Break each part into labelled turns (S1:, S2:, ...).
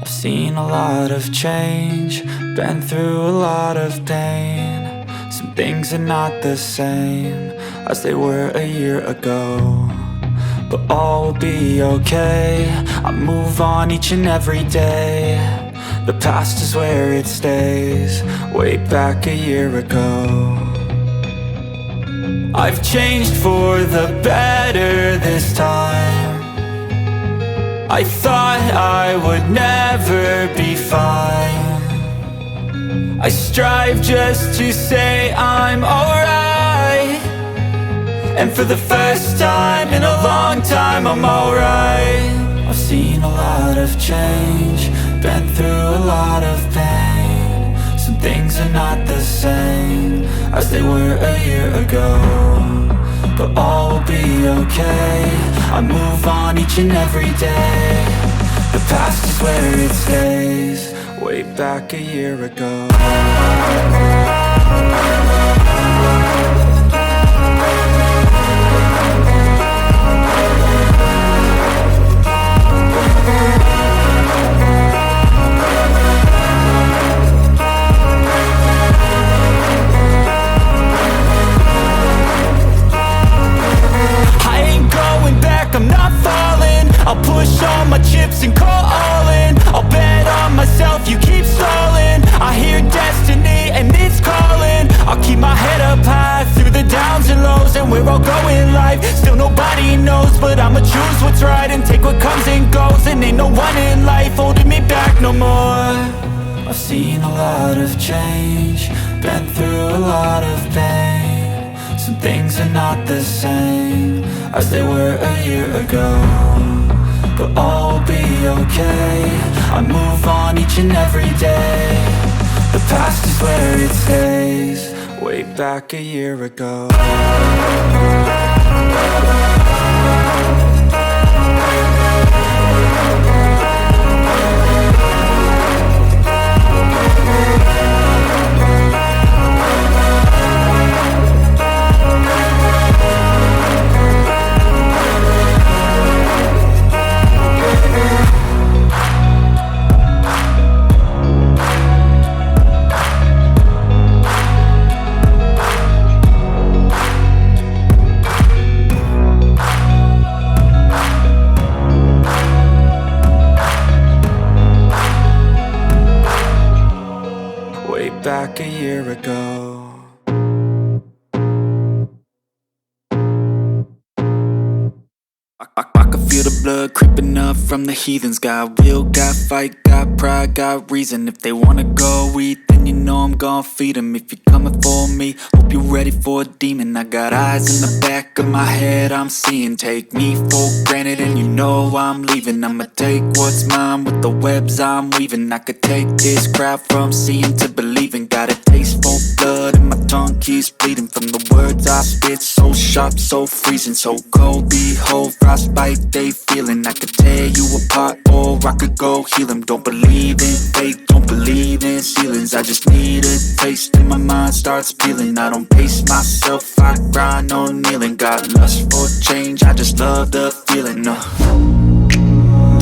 S1: I've seen a lot of change, been through a lot of pain. Some things are not the same as they were a year ago, but all will be okay. I move on each and every day. The past is where it stays, way back a year ago. I've changed for the better this time. I thought I would never be fine. I strive just to say I'm alright, and for the first time in a long time I'm alright. I've seen a lot of change, been through a lot of pain. Some things are not the same as they were a year ago, but all will be okay. I move on each and every day. The past is where it stays, way back a year ago. I'm not falling. I'll push all my chips and call all in. I'll bet on myself, you keep stalling. I hear destiny and it's calling. I'll keep my head up high through the downs and lows, and where I'll go in life still nobody knows, but I'ma choose what's right and take what comes and goes. And ain't no one in life holding me back no more. I've seen a lot of change, been through a lot of pain. Some things are not the same as they were a year ago, but all will be okay. I move on each and every day. The past is where it stays, way back a year ago. Back a year ago. I can feel the blood creeping up from the heathens. Got will, got fight, got pride, got reason. If they wanna go eat, then you know I'm gon' feed them. If you're coming for me, hope you're ready for a demon. I got eyes in the back of my head, I'm seeing. Take me for granted and you know I'm leaving. I'ma take what's mine with the webs I'm weaving. I could take this crowd from seeing to believing. Got a taste for blood and my tongue keeps bleeding from the words I spit. So sharp, so freezing, so cold. Behold, frostbite they feeling. I could tear you apart or I could go heal them. Don't believe in fate, don't believe in ceilings. I just need a taste and my mind starts peeling. I don't pace myself, I grind on kneeling. Got lust for change, I just love the feeling.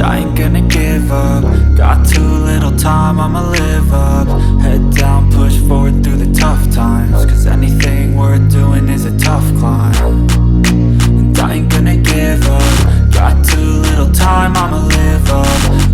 S1: I ain't gonna give up. Got too little time, I'ma live up. Head down, push forward through the tough times, cause anything worth doing is a tough climb. And I ain't gonna give up. Got too little time, I'ma live up.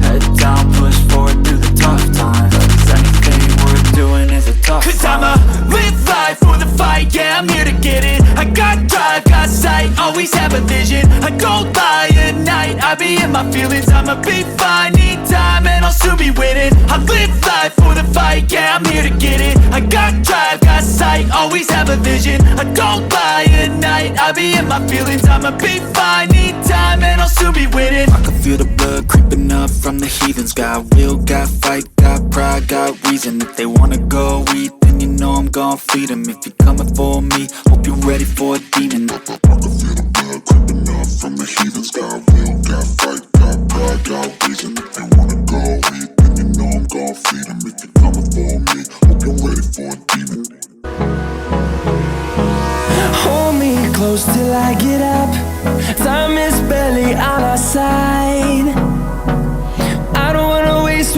S1: Head down, push forward through the tough times, cause anything worth doing is a tough climb. Cause I'ma live life for the fight, yeah, I'm here to get it. I got drive, got sight, always have a vision. I don't lie at night, I be in my feelings. I'ma be fine, need time and I'll soon be winning. I live life for the fight, yeah, I'm here to get it. I got drive, got sight, always have a vision. I don't lie at night, I be in my feelings. I'ma be fine, need time and I'll soon be winning. I can feel the blood creeping up from the heathens. Got will, got fight, got pride, got reason. If they wanna go eat, then you know I'm gon' feed them. If you're coming for me, hope you're ready for a demon. I can feel the blood creeping up from the heathens. Got will, got fight, got pride, got reason. If they wanna go eat, then you know I'm gon' feed them. If you're coming for me, hope you're ready for a demon.
S2: Hold me close till I get up. Time is barely on our side. I don't wanna waste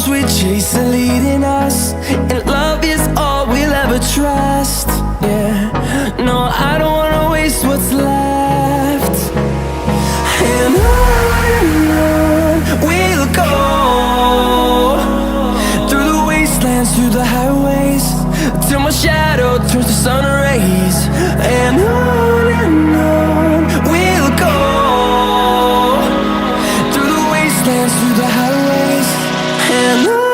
S2: roads we chase are leading us, and love is all we'll ever trust. Yeah, no, I don't wanna waste what's left. And on we'll go, through the wastelands, through the highways, till my shadow turns to sun rays. And on we'll go, through the wastelands, through the highways, and on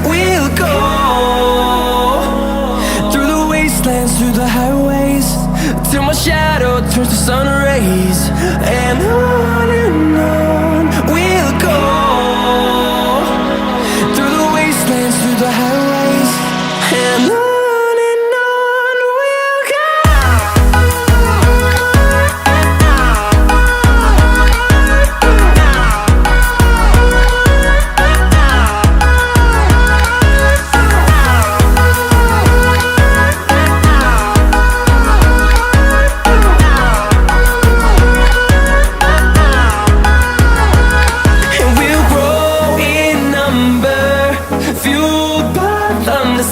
S2: we'll go. Through the highways, till my shadow turns to sun rays. And on we'll go, through the wastelands, through the highways, and on we'll go.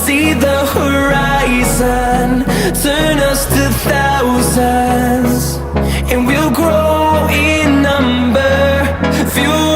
S2: See the horizon, turn us to thousands, and we'll grow in number, fuel